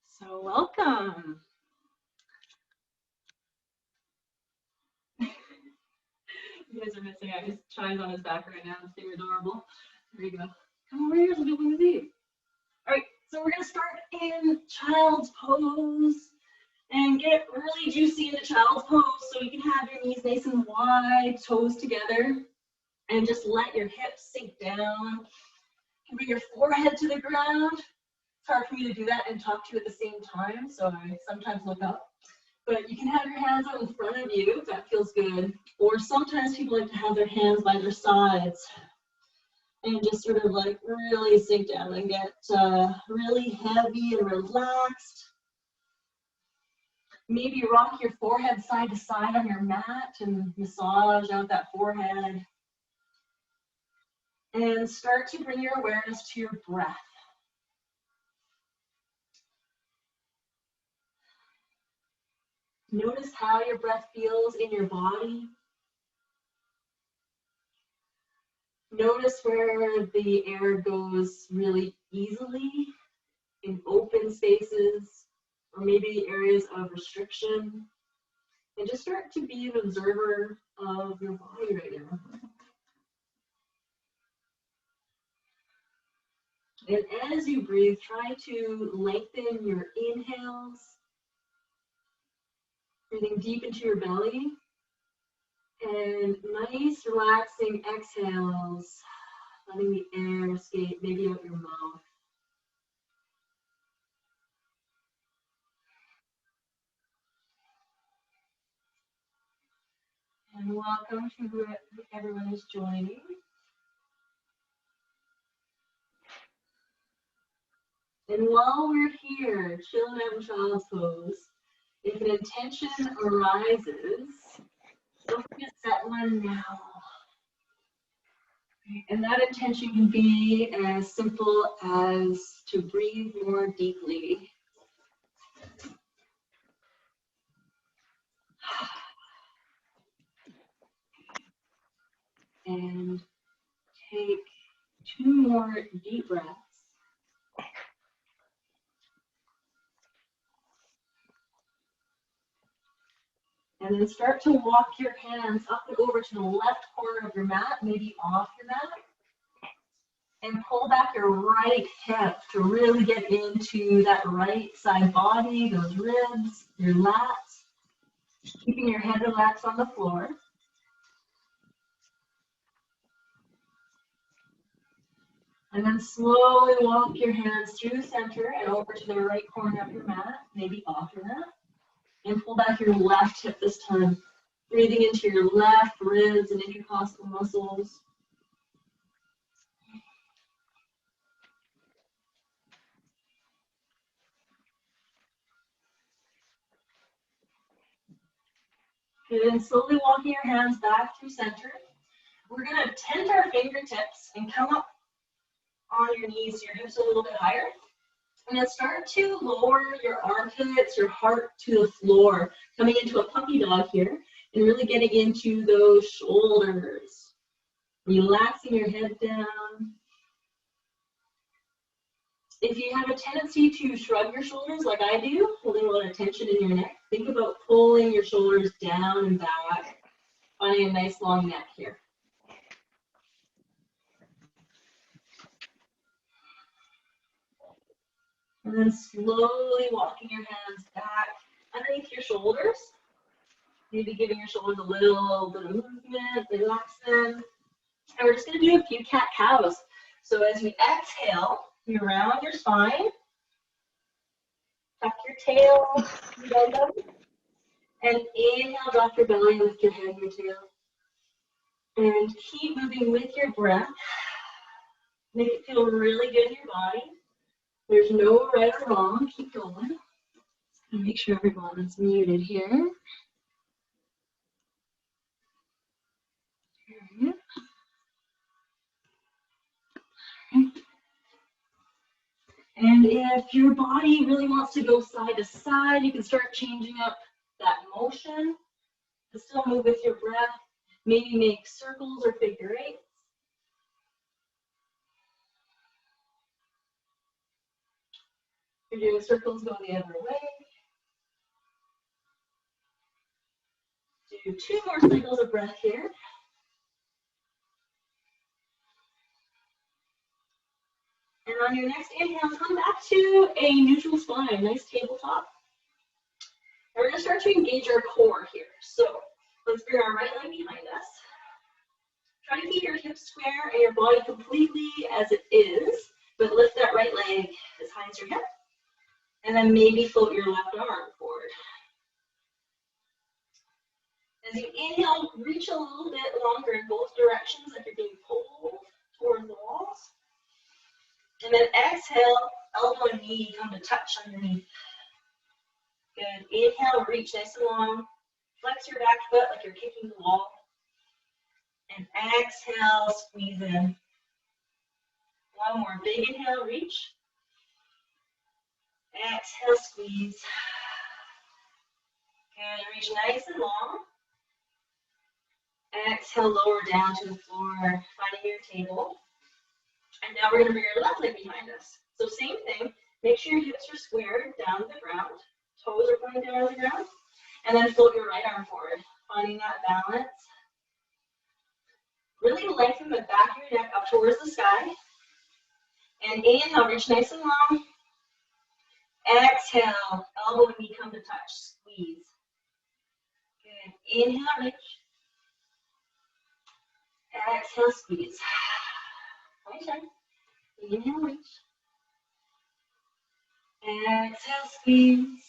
So welcome. You guys are missing out. His chime's on his back right now. It's being adorable. There you go. Come over here so people can see. All right, so we're gonna start in child's pose and get really juicy into child's pose so you can have your knees nice and wide, toes together, and just let your hips sink down. You can bring your forehead to the ground. It's hard for me to do that and talk to you at the same time, so I sometimes look up. But you can have your hands out in front of you if that feels good. Or sometimes people like to have their hands by their sides and just sort of like really sink down and get really heavy and relaxed. Maybe rock your forehead side to side on your mat and massage out that forehead. And start to bring your awareness to your breath. Notice how your breath feels in your body. Notice where the air goes really easily in open spaces or maybe areas of restriction. And just start to be an observer of your body right now. And as you breathe, try to lengthen your inhales, breathing deep into your belly, and nice relaxing exhales, letting the air escape maybe out your mouth. And welcome to whoever everyone is joining. And while we're here, chilling out in child's pose, if an intention arises, don't forget to set one now. And that intention can be as simple as to breathe more deeply. And take 2 more deep breaths. And then start to walk your hands up and over to the left corner of your mat, maybe off your mat. And pull back your right hip to really get into that right side body, those ribs, your lats. Keeping your head relaxed on the floor. And then slowly walk your hands through center and over to the right corner of your mat, maybe off your mat. And pull back your left hip this time, breathing into your left ribs and intercostal muscles. And then slowly walking your hands back through center. We're going to tent our fingertips and come up on your knees, your hips a little bit higher. And then start to lower your armpits, your heart to the floor, coming into a puppy dog here, and really getting into those shoulders. Relaxing your head down. If you have a tendency to shrug your shoulders like I do, holding a lot of tension in your neck, think about pulling your shoulders down and back, finding a nice long neck here. And then slowly walking your hands back underneath your shoulders. Maybe giving your shoulders a little bit of movement, relax them. And we're just going to do a few cat-cows. So as we exhale, you round your spine, tuck your tail, bend up, and inhale, drop your belly, lift your head and your tail. And keep moving with your breath. Make it feel really good in your body. There's no right or wrong. Keep going. And make sure everyone's muted here. And if your body really wants to go side to side, you can start changing up that motion. To still move with your breath. Maybe make circles or figure eights. If you're doing circles, go the other way. Do 2 more cycles of breath here. And on your next inhale, come back to a neutral spine, nice tabletop. And we're going to start to engage our core here. So let's bring our right leg behind us. Try to keep your hips square and your body completely as it is, but lift that right leg as high as your hip. And then maybe float your left arm forward. As you inhale, reach a little bit longer in both directions, like you're being pulled towards the walls. And then exhale, elbow and knee come to touch underneath. Good. Inhale, reach nice and long. Flex your back foot like you're kicking the wall. And exhale, squeeze in. One more. Big inhale, reach. Exhale, squeeze. Good. Reach nice and long. Exhale, lower down to the floor, finding your table. And now we're going to bring your left leg behind us. So same thing. Make sure your hips are squared down to the ground. Toes are pointing down to the ground. And then float your right arm forward, finding that balance. Really lengthen the back of your neck up towards the sky. And inhale, reach nice and long. Exhale, elbow and knee come to touch. Squeeze. Good. Inhale, reach. Exhale, squeeze. One time. Inhale, reach. Exhale, squeeze.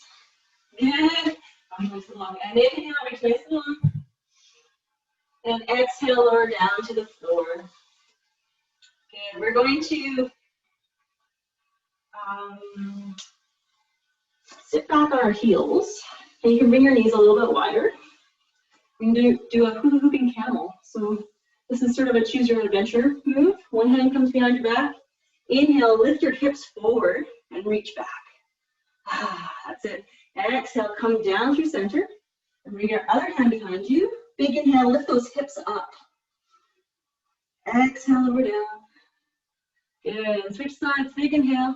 Good. Nice and long. And inhale, reach nice and long. And exhale, lower down to the floor. Good. We're going to sit back on our heels. And you can bring your knees a little bit wider. We can do a hula hooping camel. So this is sort of a choose your own adventure move. One hand comes behind your back. Inhale, lift your hips forward and reach back. That's it. And exhale, come down through center. And bring your other hand behind you. Big inhale, lift those hips up. Exhale, lower down. Good. Switch sides. Big inhale.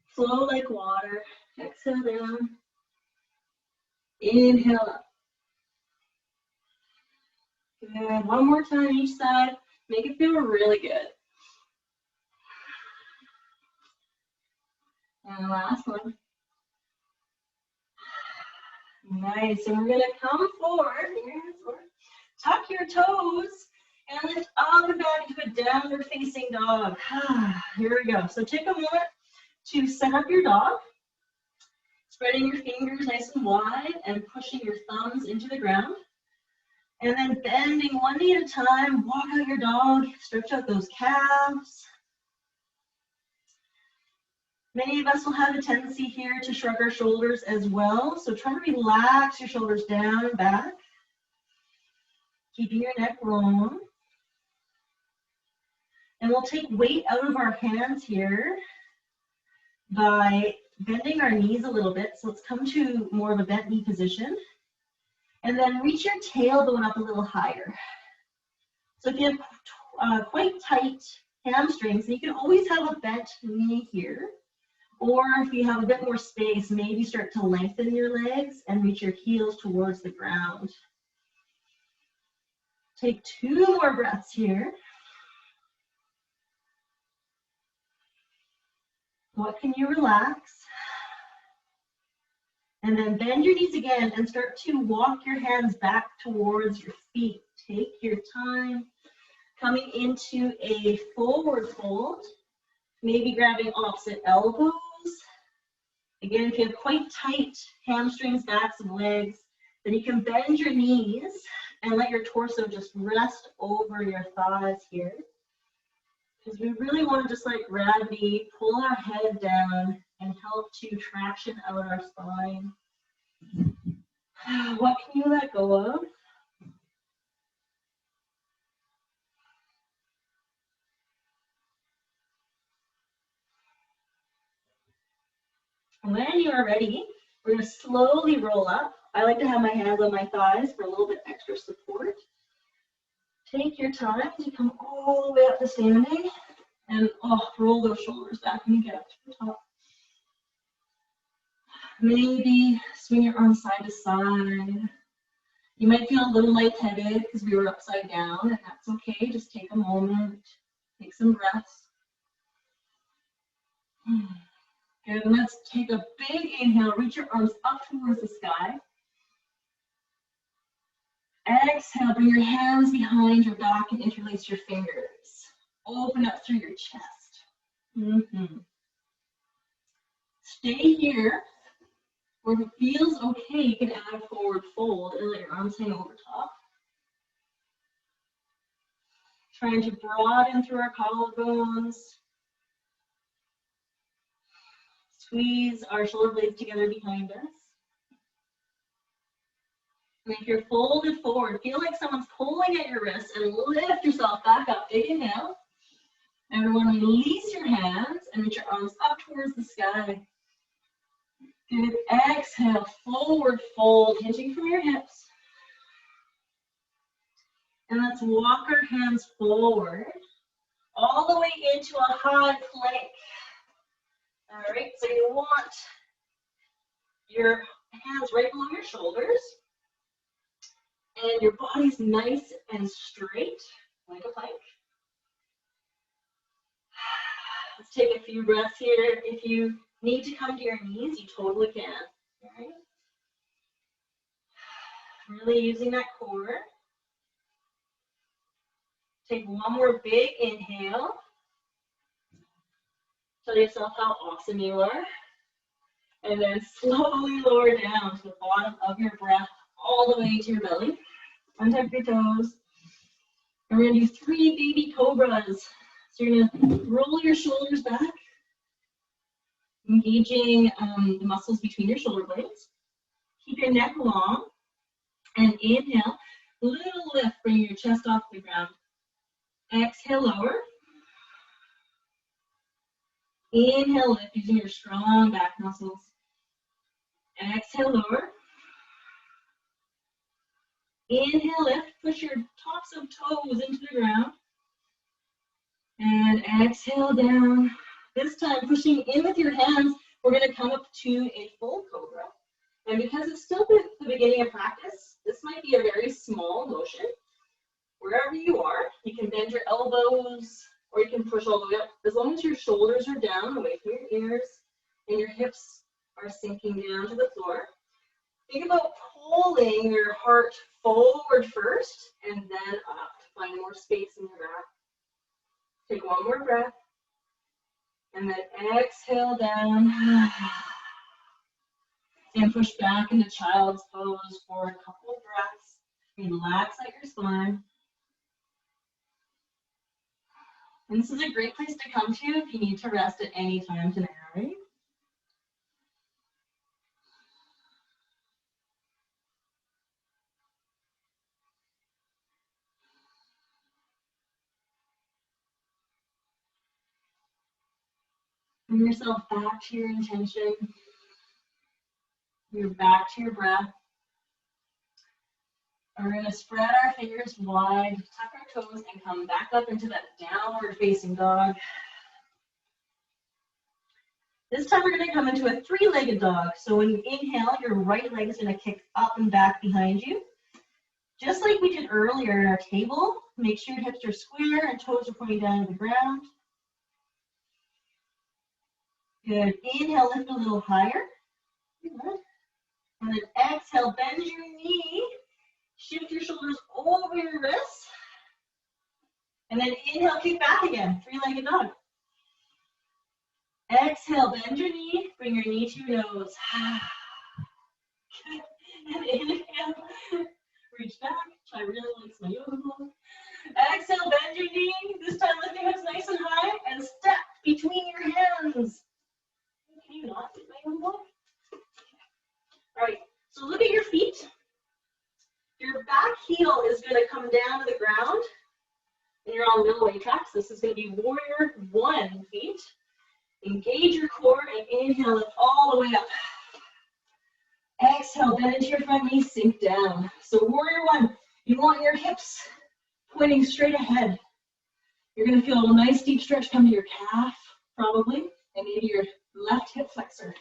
Flow like water. Exhale down. Inhale up. Good. One more time each side. Make it feel really good. And last one. Nice. And we're going to come forward. Tuck your toes and lift all the way back into a downward facing dog. Here we go. So take a moment to set up your dog. Spreading your fingers nice and wide and pushing your thumbs into the ground. And then bending one knee at a time, walk out your dog, stretch out those calves. Many of us will have a tendency here to shrug our shoulders as well. So try to relax your shoulders down and back, keeping your neck long. And we'll take weight out of our hands here by bending our knees a little bit. So let's come to more of a bent knee position. And then reach your tailbone up a little higher. So if you have quite tight hamstrings, you can always have a bent knee here. Or if you have a bit more space, maybe start to lengthen your legs and reach your heels towards the ground. Take 2 more breaths here. What can you relax? And then bend your knees again and start to walk your hands back towards your feet. Take your time. Coming into a forward fold. Maybe grabbing opposite elbows. Again, if you have quite tight hamstrings, backs, and legs, then you can bend your knees and let your torso just rest over your thighs here. Because we really want to just let gravity pull our head down and help to traction out our spine. What can you let go of? When you are ready, we're going to slowly roll up. I like to have my hands on my thighs for a little bit extra support. Take your time to come all the way up to standing and roll those shoulders back when you get up to the top. Maybe swing your arms side to side. You might feel a little lightheaded because we were upside down, and that's okay. Just take a moment, take some breaths. Good, and let's take a big inhale. Reach your arms up towards the sky. Exhale, bring your hands behind your back and interlace your fingers. Open up through your chest. Stay here. Or if it feels okay, you can add a forward fold and let your arms hang over top. Trying to broaden through our collarbones. Squeeze our shoulder blades together behind us. And if you're folded forward, feel like someone's pulling at your wrist and lift yourself back up. Big inhale. Everyone release your hands and reach your arms up towards the sky. Good. Exhale, forward fold, hinging from your hips. And let's walk our hands forward, all the way into a high plank. All right, so you want your hands right below your shoulders, and your body's nice and straight, like a plank. Let's take a few breaths here. If you need to come to your knees, you totally can. All right? Really using that core. Take one more big inhale. Tell yourself how awesome you are. And then slowly lower down to the bottom of your breath, all the way to your belly. Untuck your toes. And we're going to do 3 baby cobras. So you're going to roll your shoulders back, engaging the muscles between your shoulder blades. Keep your neck long. And inhale, little lift, bring your chest off the ground. Exhale, lower. Inhale, lift using your strong back muscles. Exhale, lower. Inhale, lift, push your tops of toes into the ground. And exhale down. This time, pushing in with your hands, we're going to come up to a full cobra. And because it's still the beginning of practice, this might be a very small motion. Wherever you are, you can bend your elbows, or you can push all the way up. As long as your shoulders are down, away from your ears, and your hips are sinking down to the floor. Think about pulling your heart forward first, and then up to find more space in your back. Take one more breath, and then exhale down. And push back into child's pose for a couple of breaths. Relax out your spine. And this is a great place to come to if you need to rest at any time tonight, all right? Bring yourself back to your intention. You're back to your breath. And we're going to spread our fingers wide, tuck our toes, and come back up into that downward facing dog. This time we're going to come into a 3-legged dog. So when you inhale, your right leg is going to kick up and back behind you. Just like we did earlier in our table, make sure your hips are square and toes are pointing down to the ground. Good. Inhale, lift a little higher. Good. And then exhale, bend your knee. Shift your shoulders over your wrists. And then inhale, kick back again. 3-legged dog. Exhale, bend your knee. Bring your knee to your nose. And inhale, reach back. Try really like my yoga block. Exhale, bend your knee. This time lift your hips nice and high and step between your hands. Can you not do my yoga block? All right, so look at your feet. Your back heel is going to come down to the ground, and you're on middle weight tracks. This is going to be warrior 1 feet. Engage your core and inhale it all the way up. Exhale, bend into your front knee, sink down. So warrior 1, you want your hips pointing straight ahead. You're going to feel a nice deep stretch come to your calf, probably, and maybe your left hip flexor.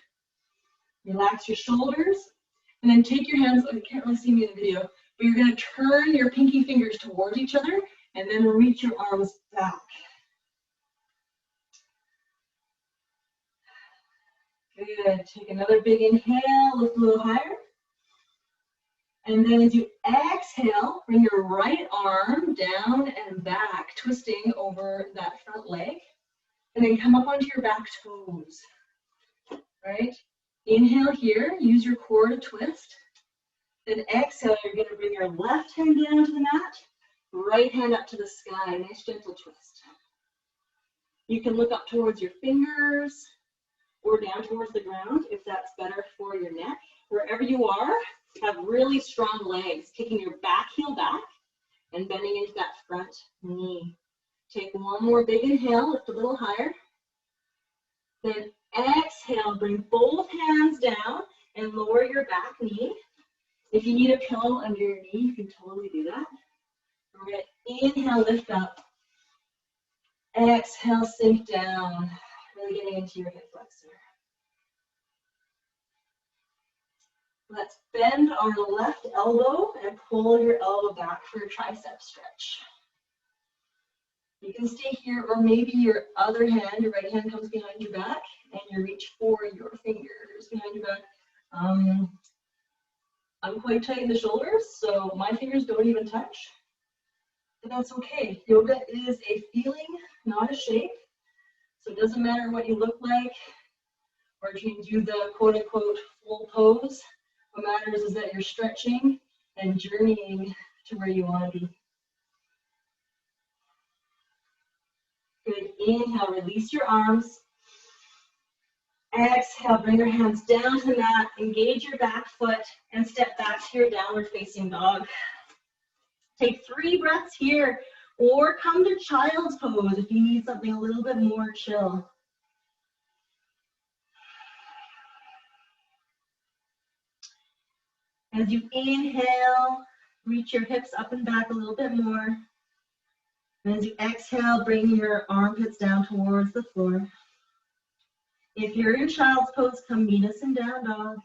Relax your shoulders, and then take your hands, you can't really see me in the video, but you're gonna turn your pinky fingers towards each other, and then reach your arms back. Good, take another big inhale, lift a little higher. And then as you exhale, bring your right arm down and back, twisting over that front leg. And then come up onto your back toes, right? Inhale here, use your core to twist. Then exhale, you're gonna bring your left hand down to the mat, right hand up to the sky, nice gentle twist. You can look up towards your fingers or down towards the ground if that's better for your neck. Wherever you are, have really strong legs, kicking your back heel back and bending into that front knee. Take one more big inhale, lift a little higher. Then exhale, bring both hands down and lower your back knee. If you need a pillow under your knee, you can totally do that. We're going to inhale, lift up. Exhale, sink down. Really getting into your hip flexor. Let's bend our left elbow and pull your elbow back for your tricep stretch. You can stay here, or maybe your other hand, your right hand comes behind your back, and you reach for your fingers behind your back. I'm quite tight in the shoulders, so my fingers don't even touch. But that's okay. Yoga is a feeling, not a shape. So it doesn't matter what you look like, or if you do the quote-unquote full pose. What matters is that you're stretching and journeying to where you want to be. Good. Inhale, release your arms. Exhale, bring your hands down to the mat, engage your back foot, and step back to your downward facing dog. Take 3 breaths here, or come to child's pose if you need something a little bit more chill. As you inhale, reach your hips up and back a little bit more. And as you exhale, bring your armpits down towards the floor. If you're in child's pose, come meet us in down dog.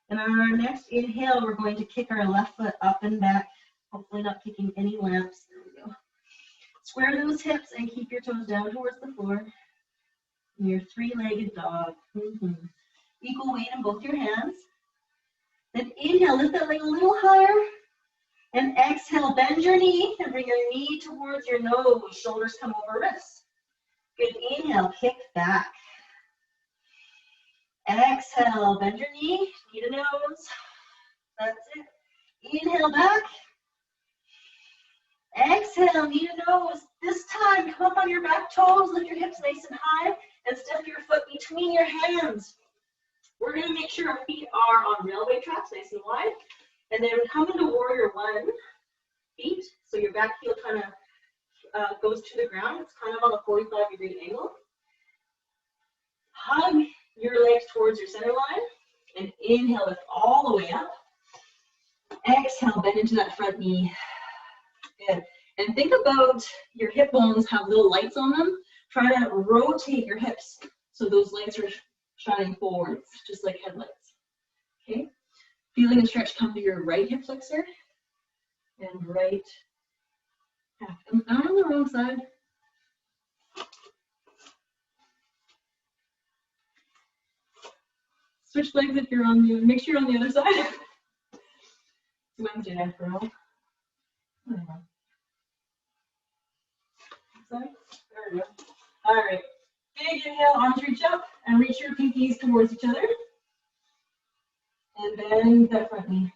And on our next inhale, we're going to kick our left foot up and back, hopefully not kicking any lamps. There we go. Square those hips and keep your toes down towards the floor. And your 3-legged dog. Equal weight in both your hands. Then inhale, lift that leg a little higher. And exhale, bend your knee and bring your knee towards your nose. Shoulders come over wrists. Good. Inhale, kick back. Exhale, bend your knee to nose. That's it. Inhale back. Exhale, knee to nose. This time, come up on your back toes, lift your hips nice and high, and step your foot between your hands. We're going to make sure our feet are on railway tracks, nice and wide. And then come into warrior 1 feet. So your back heel kind of goes to the ground. It's kind of on a 45-degree angle. Hug your legs towards your center line. And inhale, lift all the way up. Exhale, bend into that front knee. Good. And think about your hip bones have little lights on them. Try to rotate your hips so those legs are shining forwards, just like headlights. Okay? Feeling a stretch, come to your right hip flexor and right half. I'm on the wrong side. Switch legs if you're on the, make sure you're on the other side. It's Wednesday after all. There we go. All right. Big inhale, arms reach up and reach your pinkies towards each other. And bend that front knee.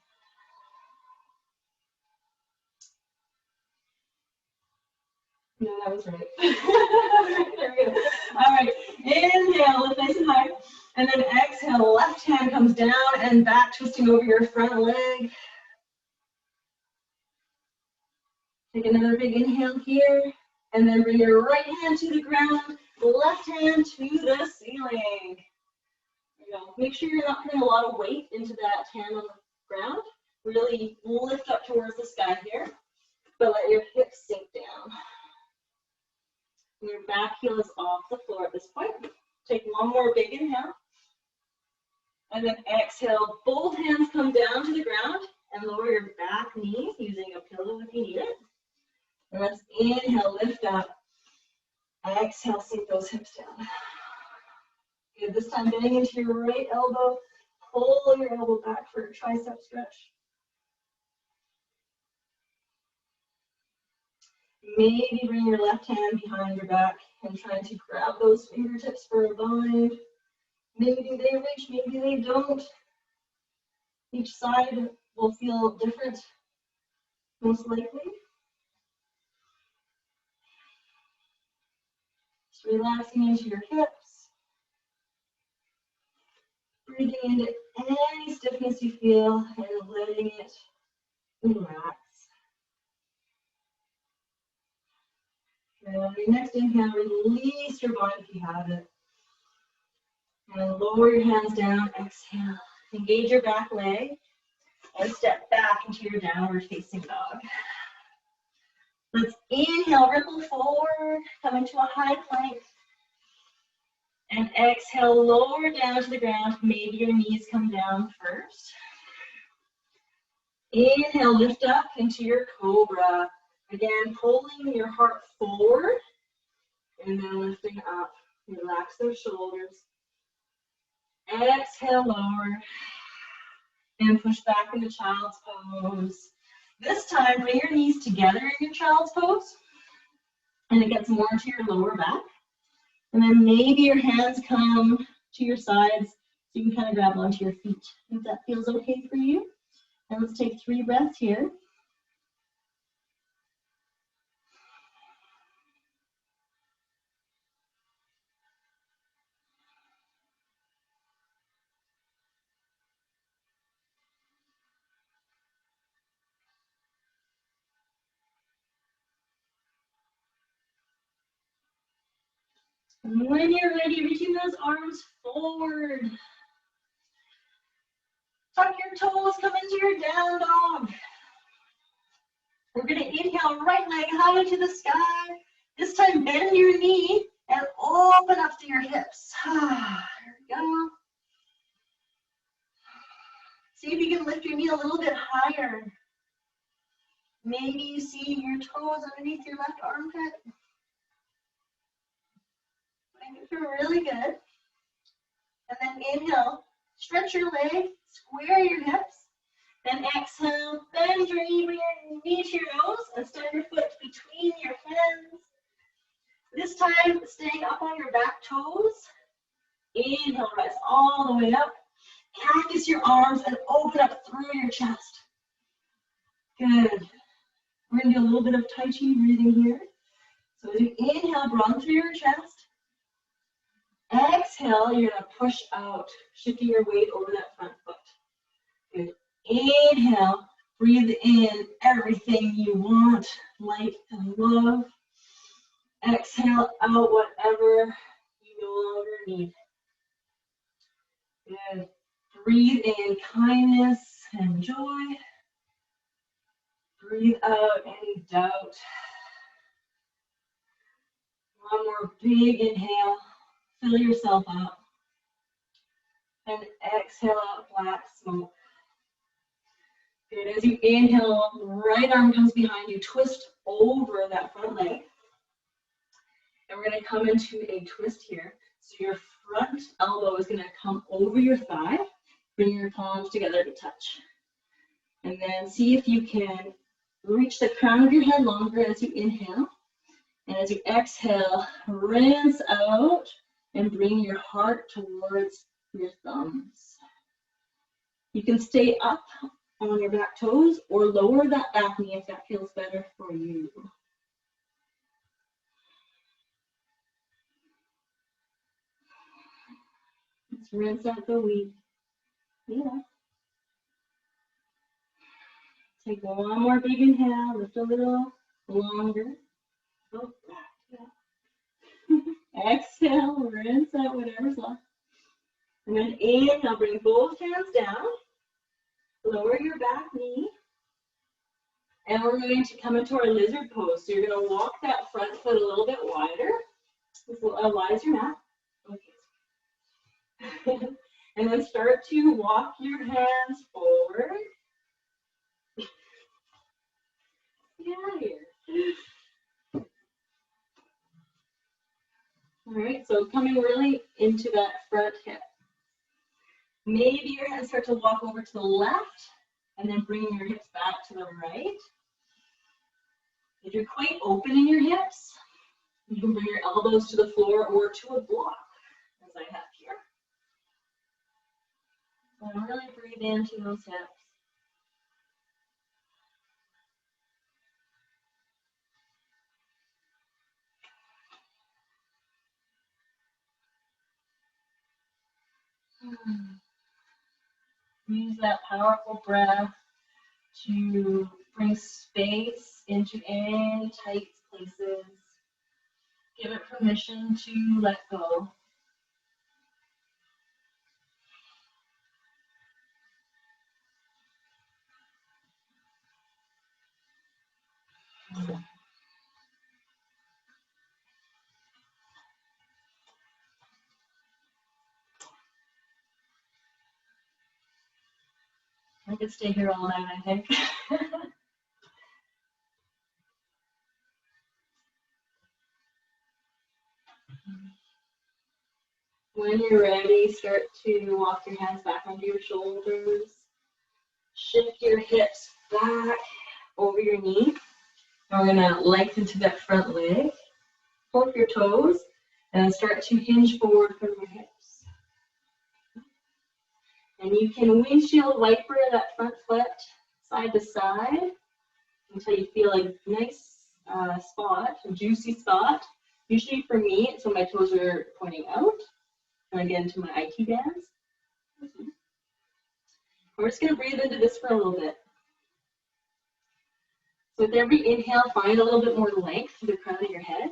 No, that was right. There we go. All right. Inhale, lift nice and high. And then exhale, left hand comes down and back, twisting over your front leg. Take another big inhale here. And then bring your right hand to the ground, left hand to the ceiling. There you go. Make sure you're not putting a lot of weight into that hand on the ground. Really lift up towards the sky here, but let your hips sink down. Your back heel is off the floor at this point. Take one more big inhale. And then exhale, both hands come down to the ground and lower your back knees using a pillow if you need it. And let's inhale, lift up. Exhale, sink those hips down. Good, this time bending into your right elbow. Pull your elbow back for a tricep stretch. Maybe bring your left hand behind your back and try to grab those fingertips for a bind. Maybe they reach, maybe they don't. Each side will feel different, most likely. Just relaxing into your hips. Breathing into any stiffness you feel and letting it relax. And on your next inhale, release your body if you have it. And lower your hands down, exhale. Engage your back leg and step back into your downward facing dog. Let's inhale, ripple forward, come into a high plank. And exhale, lower down to the ground. Maybe your knees come down first. Inhale, lift up into your cobra. Again, pulling your heart forward and then lifting up. Relax those shoulders. Exhale, lower. And push back into child's pose. This time, bring your knees together in your child's pose. And it gets more to your lower back. And then maybe your hands come to your sides so you can kind of grab onto your feet. If that feels okay for you. And let's take 3 breaths here. And when you're ready, reaching those arms forward. Tuck your toes, come into your down dog. We're going to inhale, right leg high to the sky. This time, bend your knee and open up to your hips. There we go. See if you can lift your knee a little bit higher. Maybe you see your toes underneath your left armpit. Make it feel really good. And then inhale, stretch your leg, square your hips. Then exhale, bend your knee, bring your knee to your nose, and stand your foot between your hands. This time, staying up on your back toes. Inhale, rise all the way up. Cactus your arms and open up through your chest. Good. We're going to do a little bit of Tai Chi breathing here. So as you inhale, run through your chest. Exhale, you're going to push out, shifting your weight over that front foot. Good. Inhale, breathe in everything you want, light and love. Exhale out whatever you no longer need. Good. Breathe in kindness and joy. Breathe out any doubt. One more big inhale. Fill yourself up. And exhale out black smoke. Good. As you inhale, right arm comes behind you. Twist over that front leg. And we're going to come into a twist here. So your front elbow is going to come over your thigh. Bring your palms together to touch. And then see if you can reach the crown of your head longer as you inhale. And as you exhale, rinse out and bring your heart towards your thumbs. You can stay up on your back toes or lower that back knee if that feels better for you. Let's rinse out the weed. Yeah. Take one more big inhale, lift a little longer. Go back. Yeah. Exhale, rinse out whatever's left. And then inhale, bring both hands down. Lower your back knee. And we're going to come into our lizard pose. So you're going to walk that front foot a little bit wider. This will lie as your mat. Okay. And then start to walk your hands forward. Get out of here. All right, so coming really into that front hip. Maybe your hands start to walk over to the left and then bringing your hips back to the right. If you're quite open in your hips, you can bring your elbows to the floor or to a block, as I have here. And really breathe into those hips. Use that powerful breath to bring space into any tight places. Give it permission to let go. I could stay here all night, I think. When you're ready, start to walk your hands back onto your shoulders. Shift your hips back over your knee. And we're going to lengthen to that front leg. Pull up your toes and start to hinge forward from your hips. And you can windshield wiper that front foot side to side until you feel a nice spot, a juicy spot. Usually for me, it's when my toes are pointing out. And again to my IT bands. We're just going to breathe into this for a little bit. So with every inhale, find a little bit more length to the crown of your head.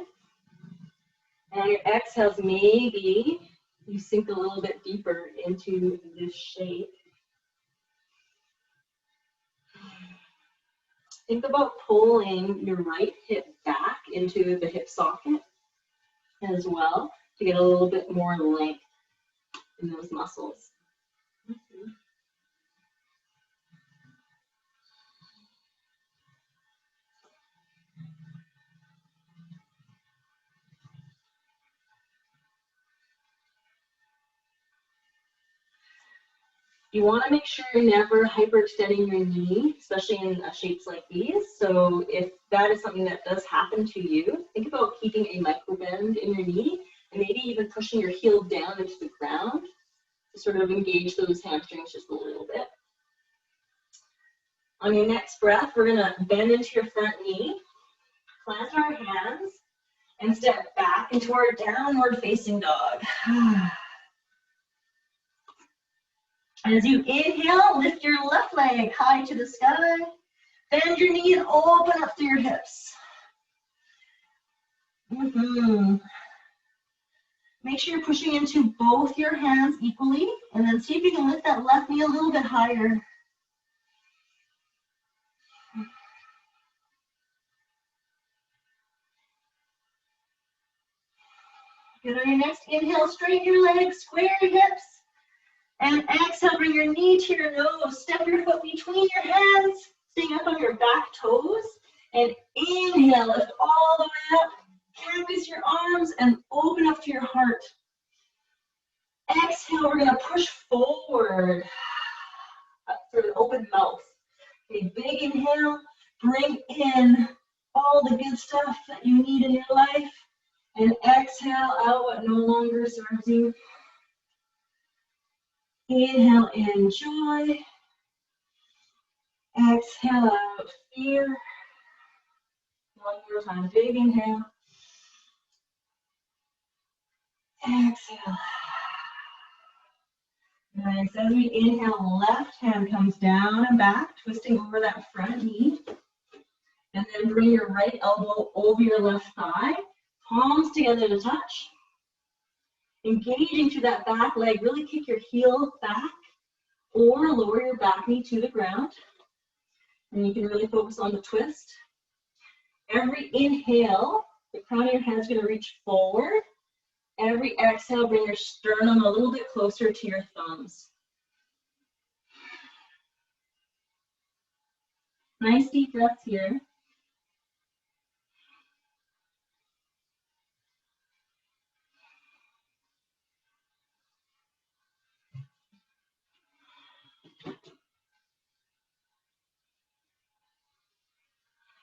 And on your exhales, maybe you sink a little bit deeper into this shape. Think about pulling your right hip back into the hip socket as well to get a little bit more length in those muscles. You want to make sure you're never hyperextending your knee, especially in shapes like these. So if that is something that does happen to you, think about keeping a micro bend in your knee and maybe even pushing your heel down into the ground to sort of engage those hamstrings just a little bit. On your next breath, we're going to bend into your front knee, plant our hands, and step back into our downward facing dog. As you inhale, lift your left leg high to the sky. Bend your knee and open up through your hips. Make sure you're pushing into both your hands equally, and then see if you can lift that left knee a little bit higher. Good. On your next inhale, straighten your legs, square your hips. And exhale, bring your knee to your nose. Step your foot between your hands, staying up on your back toes. And inhale, lift all the way up. Canvas your arms and open up to your heart. Exhale, we're going to push forward. Sort of open mouth. Okay, big inhale. Bring in all the good stuff that you need in your life. And exhale out what no longer serves you. Inhale in joy. Exhale out fear. One more time, big inhale. Exhale. Nice. As we inhale, left hand comes down and back, twisting over that front knee. And then bring your right elbow over your left thigh. Palms together to touch. Engaging to that back leg, really kick your heel back or lower your back knee to the ground. And you can really focus on the twist. Every inhale, the crown of your head is going to reach forward. Every exhale, bring your sternum a little bit closer to your thumbs. Nice deep breaths here.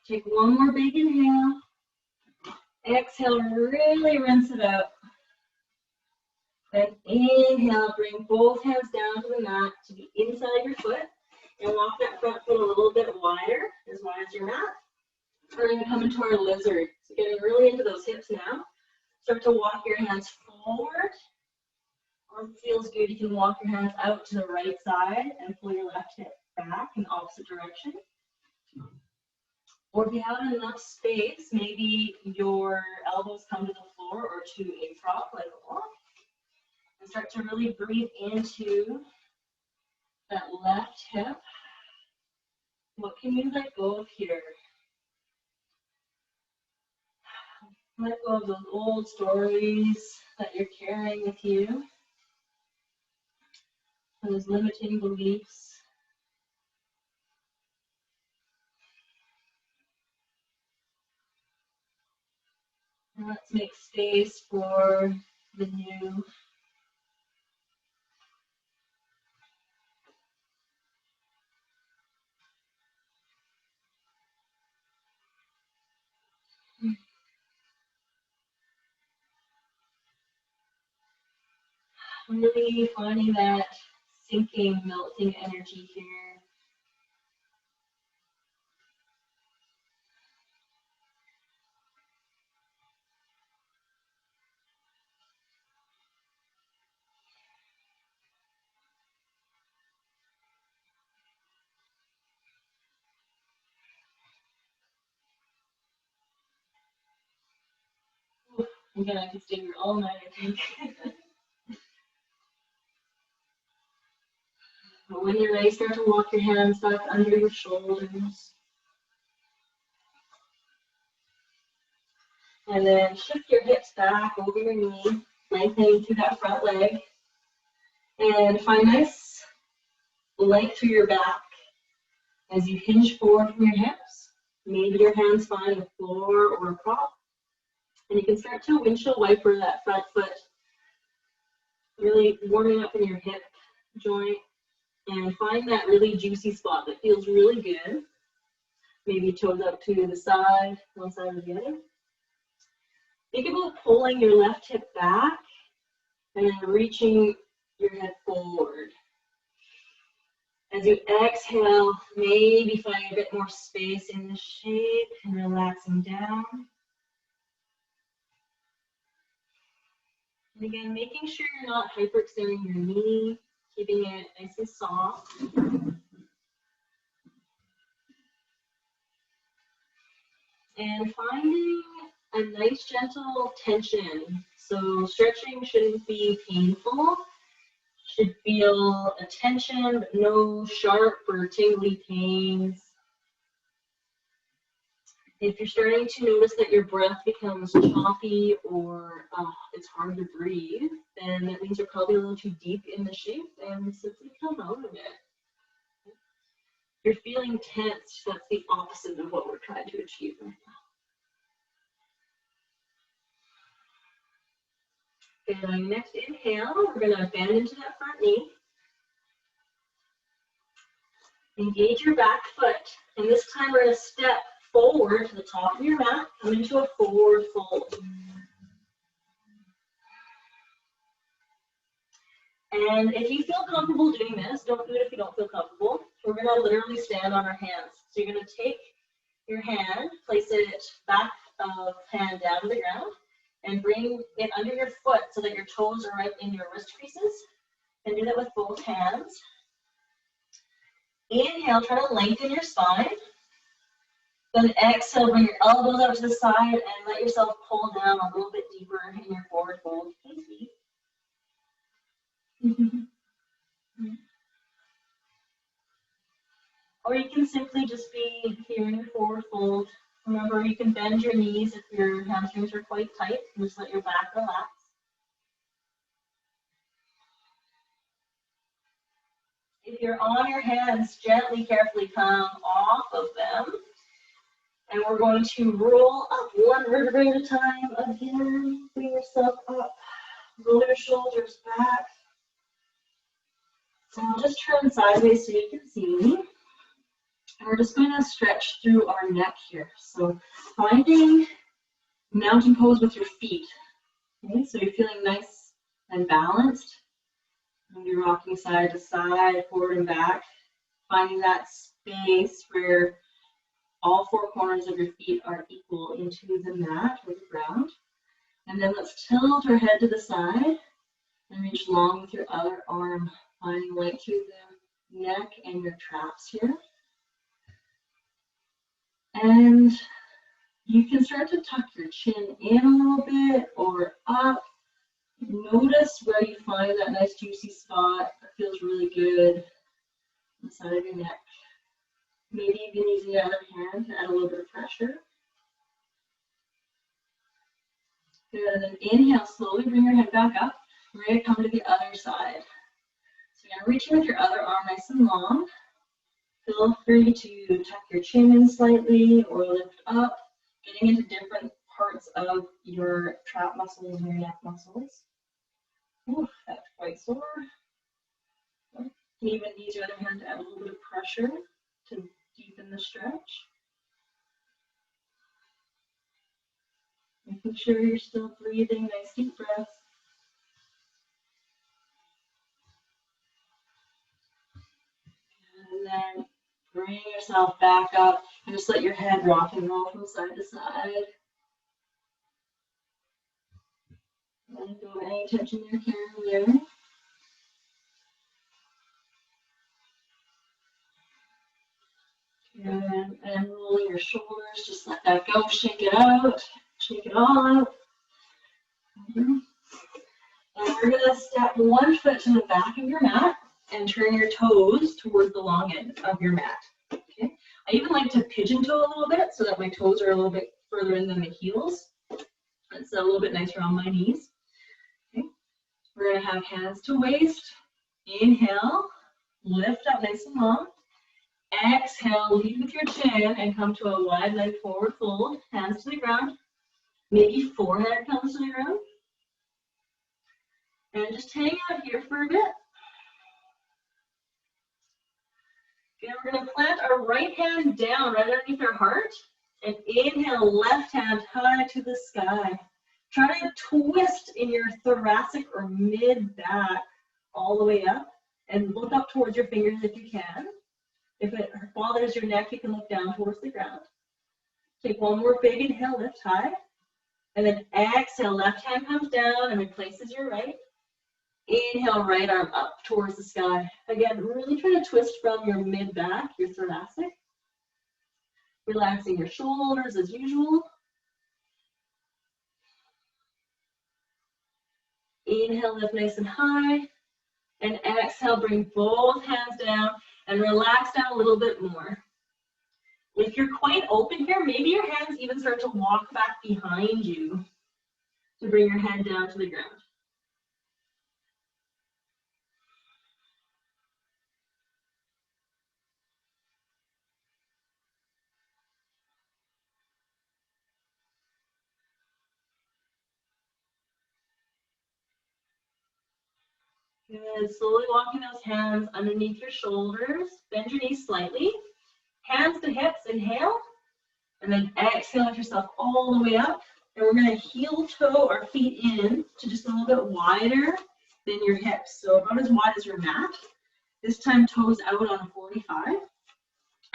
Take one more big inhale. Exhale, really rinse it out. Then inhale, bring both hands down to the mat to the inside of your foot. And walk that front foot a little bit wider, as wide as your mat. We're going to come into our lizard. So getting really into those hips now. Start to walk your hands forward. Or if it feels good, you can walk your hands out to the right side and pull your left hip back in the opposite direction. Or if you have enough space, maybe your elbows come to the floor or to a prop like a wall. And start to really breathe into that left hip. What can you let go of here? Let go of those old stories that you're carrying with you. Those limiting beliefs. And let's make space for the new. Really finding that sinking, melting energy here. Again, I could stay here all night, I think. But when you're ready, start to walk your hands back under your shoulders. And then shift your hips back over your knee, lengthening through that front leg. And find nice length through your back as you hinge forward from your hips. Maybe your hands find the floor or a prop. And you can start to windshield wiper that front foot, really warming up in your hip joint. And find that really juicy spot that feels really good. Maybe toes up to the side, one side or the other. Think about pulling your left hip back and then reaching your head forward. As you exhale, maybe find a bit more space in the shape and relaxing down. And again, making sure you're not hyperextending your knee, keeping it nice and soft. And finding a nice gentle tension. So stretching shouldn't be painful. Should feel a tension, but no sharp or tingly pains. If you're starting to notice that your breath becomes choppy or it's hard to breathe, then that means you're probably a little too deep in the shape and simply come out of it. If you're feeling tense, that's the opposite of what we're trying to achieve right now. And on next inhale, we're going to bend into that front knee. Engage your back foot. And this time we're going to step forward to the top of your mat, come into a forward fold. And if you feel comfortable doing this, don't do it if you don't feel comfortable. We're going to literally stand on our hands. So you're going to take your hand, place it back of hand down to the ground, and bring it under your foot so that your toes are right in your wrist creases. And do that with both hands. Inhale, try to lengthen your spine. Then exhale, bring your elbows out to the side and let yourself pull down a little bit deeper in your forward fold. Or you can simply just be here in your forward fold. Remember, you can bend your knees if your hamstrings are quite tight and just let your back relax. If you're on your hands, gently, carefully come off of them. And we're going to roll up one vertebrae at a time. Again, bring yourself up. Roll your shoulders back. So I'll just turn sideways so you can see me. And we're just going to stretch through our neck here. So finding mountain pose with your feet. Okay, so you're feeling nice and balanced. And you're rocking side to side, forward and back. Finding that space where all four corners of your feet are equal into the mat or the ground. And then let's tilt our head to the side and reach long with your other arm, finding length through the neck and your traps here. And you can start to tuck your chin in a little bit or up. Notice where you find that nice juicy spot that feels really good on the side of your neck. Maybe even using the other hand to add a little bit of pressure. Good, and then inhale, slowly bring your head back up. We're going to come to the other side. So you're going to reach in with your other arm nice and long. Feel free to tuck your chin in slightly or lift up, getting into different parts of your trap muscles and your neck muscles. Ooh, that's quite sore. You can even use your other hand to add a little bit of pressure to deepen the stretch. Making sure you're still breathing, nice deep breaths. And then bring yourself back up and just let your head rock and roll from side to side. Letting go of any tension you're carrying there. Good. And rolling your shoulders, just let that go, shake it out, shake it all out. And we're going to step one foot to the back of your mat and turn your toes towards the long end of your mat. Okay. I even like to pigeon toe a little bit so that my toes are a little bit further in than the heels. It's a little bit nicer on my knees. Okay. We're going to have hands to waist. Inhale, lift up nice and long. Exhale, lead with your chin and come to a wide leg forward fold. Hands to the ground. Maybe forehead comes to the ground. And just hang out here for a bit. Okay, we're going to plant our right hand down right underneath our heart. And inhale, left hand high to the sky. Try to twist in your thoracic or mid-back all the way up. And look up towards your fingers if you can. If it bothers your neck, you can look down towards the ground. Take one more big inhale, lift high. And then exhale, left hand comes down and replaces your right. Inhale, right arm up towards the sky. Again, really try to twist from your mid-back, your thoracic. Relaxing your shoulders as usual. Inhale, lift nice and high. And exhale, bring both hands down and relax down a little bit more. If you're quite open here, maybe your hands even start to walk back behind you to bring your head down to the ground. Good. Slowly walking those hands underneath your shoulders. Bend your knees slightly. Hands to hips, inhale. And then exhale, lift yourself all the way up. And we're going to heel toe our feet in to just a little bit wider than your hips. So about as wide as your mat. This time toes out on a 45.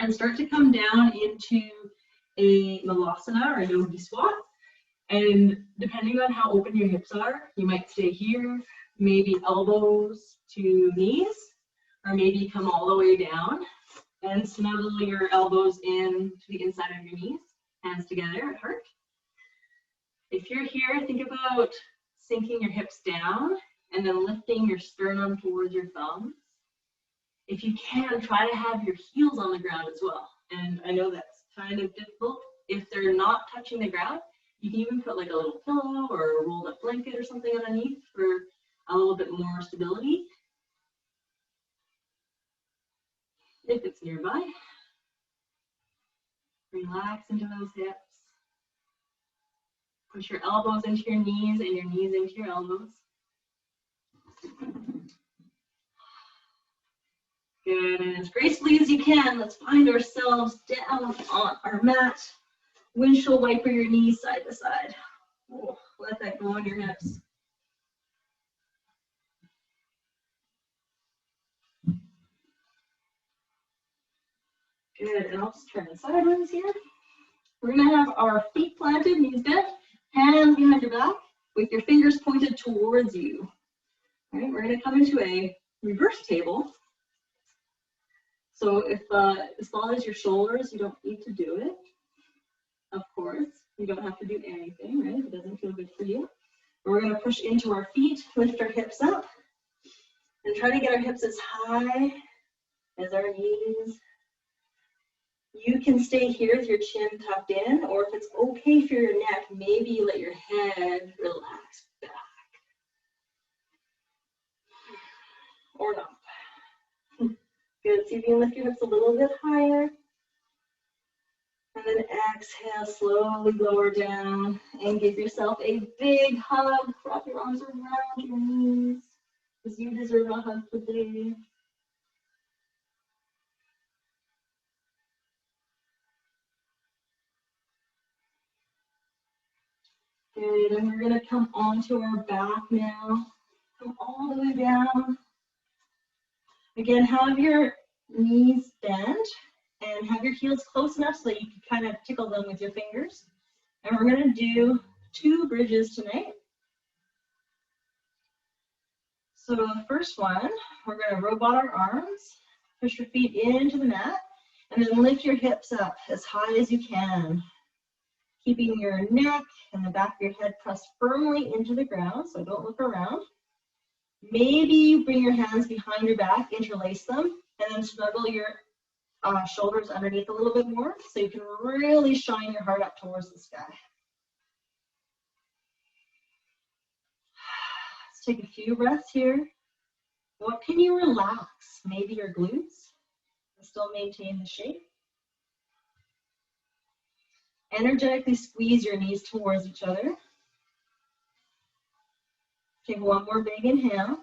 And start to come down into a malasana or a yogi squat. And depending on how open your hips are, you might stay here, maybe elbows to knees, or maybe come all the way down and snuggle your elbows in to the inside of your knees, hands together at heart. If you're here, think about sinking your hips down and then lifting your sternum towards your thumbs. If you can, try to have your heels on the ground as well. And I know that's kind of difficult. If they're not touching the ground, you can even put like a little pillow or a rolled up blanket or something underneath for a little bit more stability. if it's nearby. Relax into those hips. Push your elbows into your knees and your knees into your elbows. Good, and as gracefully as you can, let's find ourselves down on our mat. Windshield wiper your knees side to side. Oh, let that go on your hips. Good, and I'll just turn sideways here. We're gonna have our feet planted, knees bent, hands behind your back, with your fingers pointed towards you. All right, we're gonna come into a reverse table. So if as long as your shoulders, you don't need to do it. Of course, you don't have to do anything, right? If it doesn't feel good for you. We're gonna push into our feet, lift our hips up, and try to get our hips as high as our knees. You can stay here with your chin tucked in, or if it's okay for your neck, maybe you let your head relax back. Or not. Good, so you can lift your hips a little bit higher. And then exhale, slowly lower down and give yourself a big hug. Wrap your arms around your knees because you deserve a hug today. Good, and we're gonna come onto our back now. Come all the way down. Again, have your knees bent and have your heels close enough so that you can kind of tickle them with your fingers. And we're gonna do 2 bridges tonight. So the first one, we're gonna robot our arms, push your feet into the mat, and then lift your hips up as high as you can. Keeping your neck and the back of your head pressed firmly into the ground, so don't look around. Maybe you bring your hands behind your back, interlace them, and then snuggle your shoulders underneath a little bit more so you can really shine your heart up towards the sky. Let's take a few breaths here. What can you relax? Maybe your glutes, and still maintain the shape. Energetically squeeze your knees towards each other. Take one more big inhale.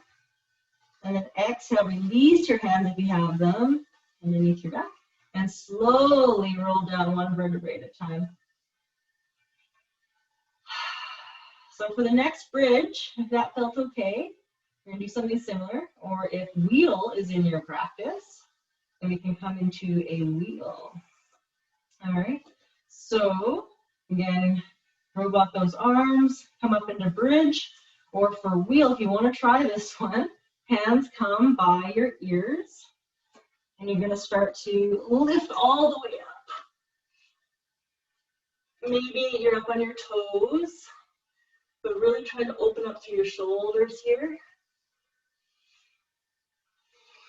And then exhale, release your hands if you have them underneath your back. And slowly roll down one vertebrae at a time. So for the next bridge, if that felt okay, we're gonna do something similar. Or if wheel is in your practice, then we can come into a wheel. All right, so again, robot those arms, come up into bridge. Or for wheel, if you wanna try this one, hands come by your ears. And you're gonna start to lift all the way up. Maybe you're up on your toes, but really try to open up through your shoulders here.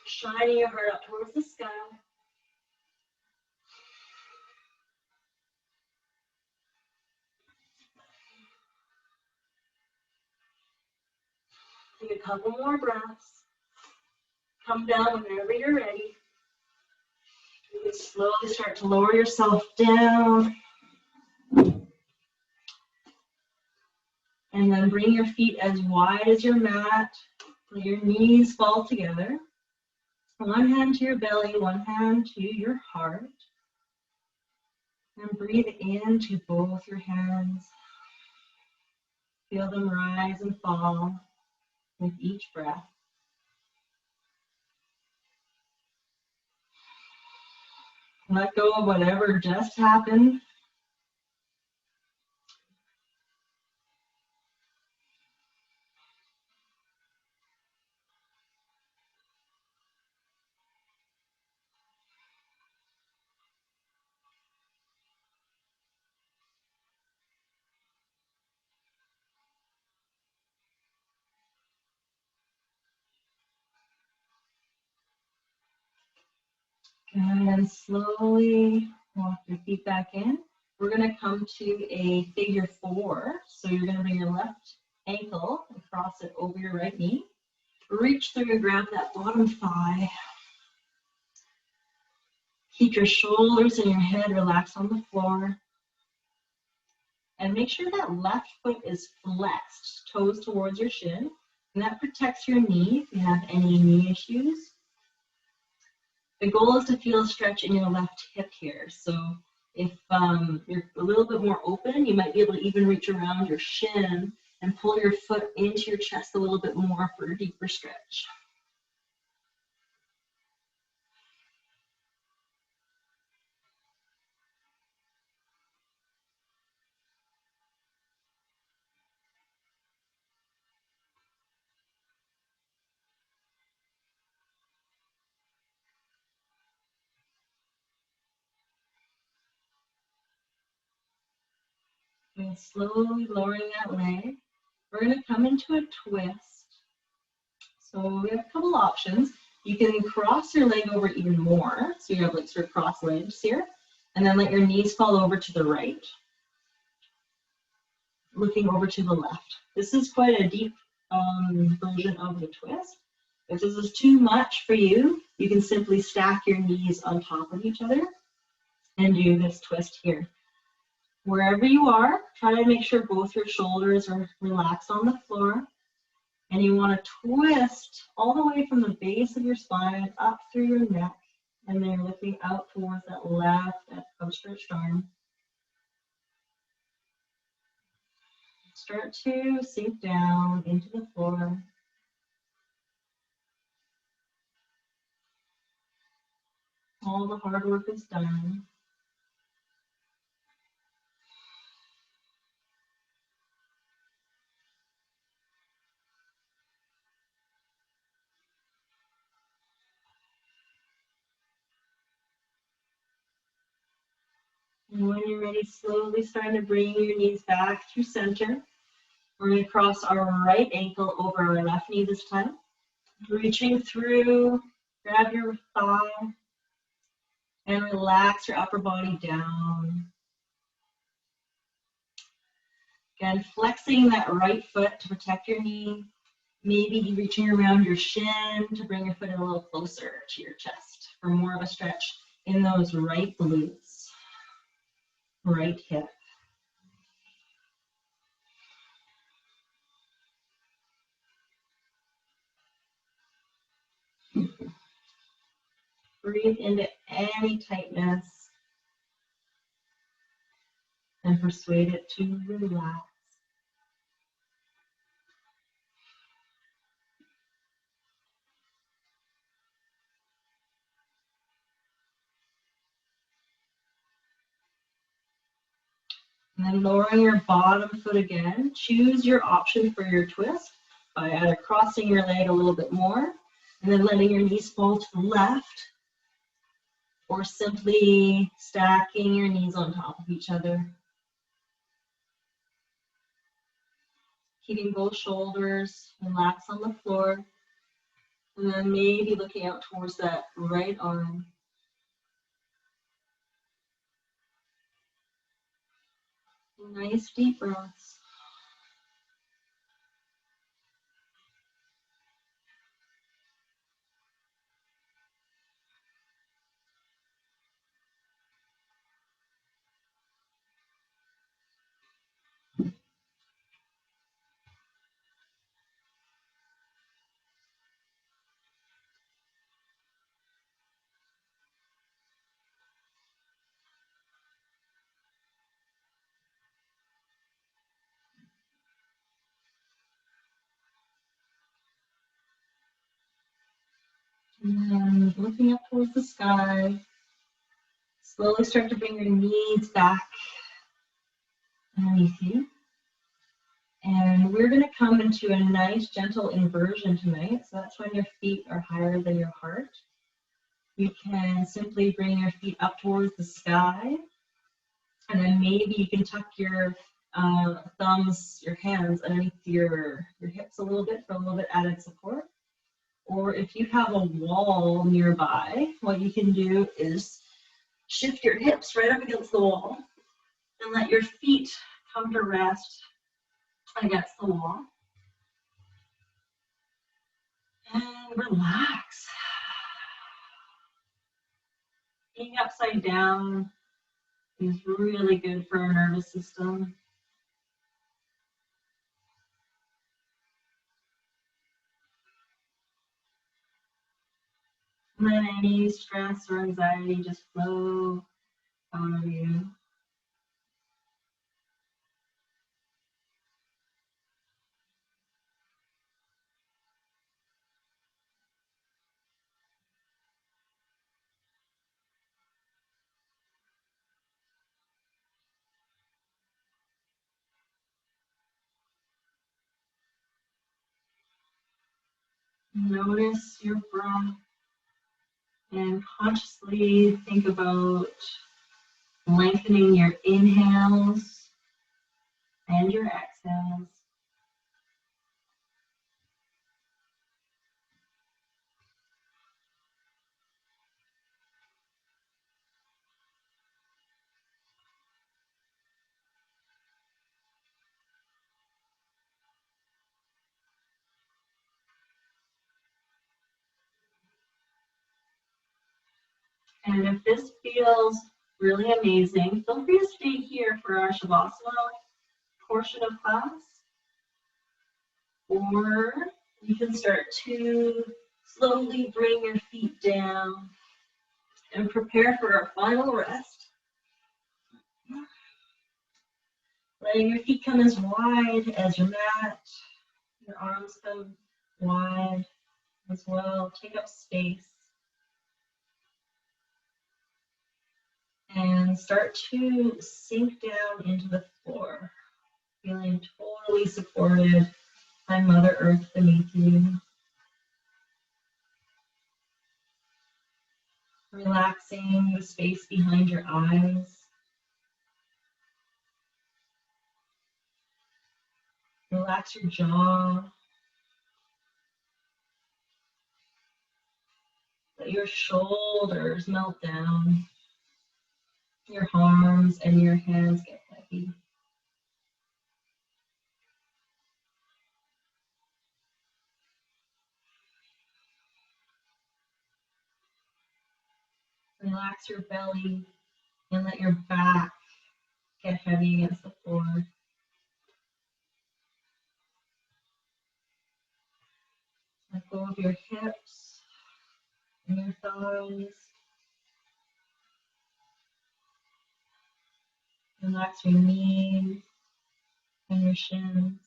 Shining your heart up towards the sky. Take a couple more breaths. Come down whenever you're ready. You can slowly start to lower yourself down. And then bring your feet as wide as your mat. Let your knees fall together. One hand to your belly, one hand to your heart. And breathe into both your hands. Feel them rise and fall with each breath. Let go of whatever just happened. And then slowly walk your feet back in. We're going to come to a figure 4. So you're going to bring your left ankle and cross it over your right knee. Reach through and grab that bottom thigh. Keep your shoulders and your head relaxed on the floor. And make sure that left foot is flexed, toes towards your shin. And that protects your knee if you have any knee issues. The goal is to feel a stretch in your left hip here. So if you're a little bit more open, you might be able to even reach around your shin and pull your foot into your chest a little bit more for a deeper stretch. And slowly lowering that leg. We're going to come into a twist. So we have a couple options. You can cross your leg over even more. So you have like sort of cross legs here. And then let your knees fall over to the right. Looking over to the left. This is quite a deep version of the twist. If this is too much for you, you can simply stack your knees on top of each other and do this twist here. Wherever you are, try to make sure both your shoulders are relaxed on the floor. And you want to twist all the way from the base of your spine up through your neck. And then looking out towards that left outstretched arm. Start to sink down into the floor. All the hard work is done. And when you're ready, slowly starting to bring your knees back through center. We're going to cross our right ankle over our left knee this time. Reaching through, grab your thigh, and relax your upper body down. Again, flexing that right foot to protect your knee. Maybe reaching around your shin to bring your foot a little closer to your chest for more of a stretch in those right glutes, right hip. Breathe into any tightness and persuade it to relax. And then lowering your bottom foot again. Choose your option for your twist by either crossing your leg a little bit more and then letting your knees fall to the left, or simply stacking your knees on top of each other. Keeping both shoulders relaxed on the floor. And then maybe looking out towards that right arm. Nice deep breaths. And then looking up towards the sky. Slowly start to bring your knees back underneath you. And we're going to come into a nice gentle inversion tonight. So that's when your feet are higher than your heart. You can simply bring your feet up towards the sky. And then maybe you can tuck your thumbs, your hands underneath your hips a little bit for a little bit added support. Or if you have a wall nearby, what you can do is shift your hips right up against the wall and let your feet come to rest against the wall. And relax. Being up upside down is really good for our nervous system. Let any stress or anxiety just flow out of you. Notice your breath and consciously think about lengthening your inhales and your exhales. And if this feels really amazing, feel free to stay here for our Shavasana portion of class. Or you can start to slowly bring your feet down and prepare for our final rest. Letting your feet come as wide as your mat. Your arms come wide as well. Take up space. And start to sink down into the floor, feeling totally supported by Mother Earth beneath you. Relaxing the space behind your eyes. Relax your jaw. Let your shoulders melt down. Your arms and your hands get heavy. Relax your belly and let your back get heavy against the floor. Let go of your hips and your thighs. Relax your knees and your shins.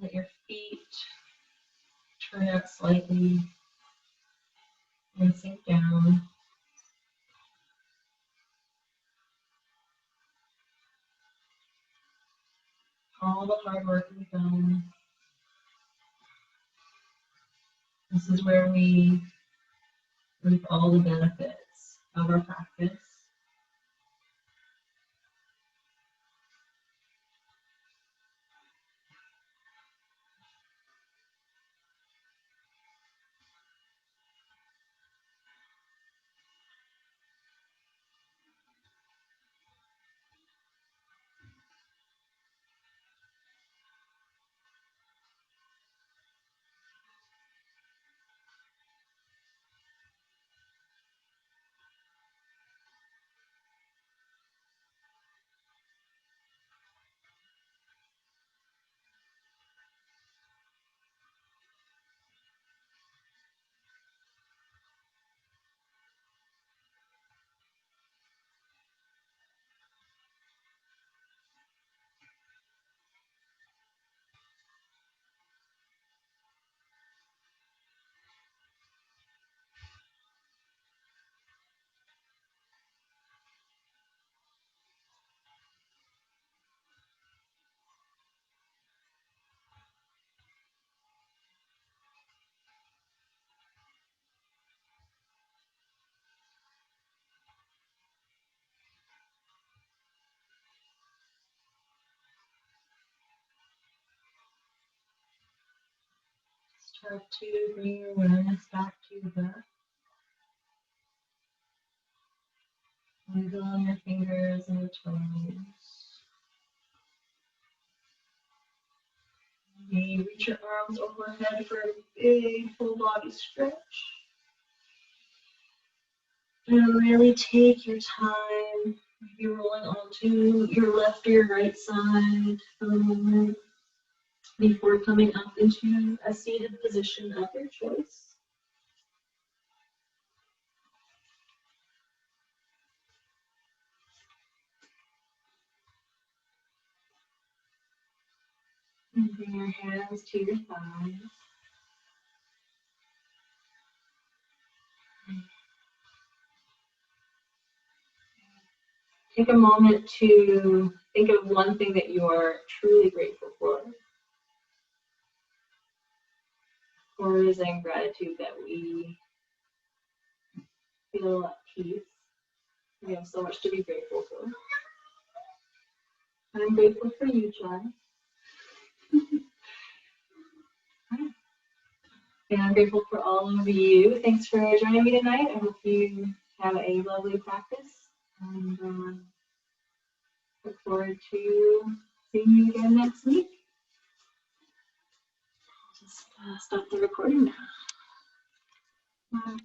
Let your feet turn out slightly and sink down. All the hard work we've done. This is where we reap all the benefits of our practice. Start to bring your awareness back to your breath. Wiggle on your fingers and your toes. Maybe reach your arms overhead for a big full body stretch. And really take your time. Maybe rolling onto your left or your right side for a moment before coming up into a seated position of your choice. And bring your hands to your thighs. Take a moment to think of one thing that you are truly grateful for. Tourism and gratitude that we feel at peace. We have so much to be grateful for. I'm grateful for you, John. And I'm grateful for all of you. Thanks for joining me tonight. I hope you have a lovely practice. And look forward to seeing you again next week. Just stop the recording now. Bye.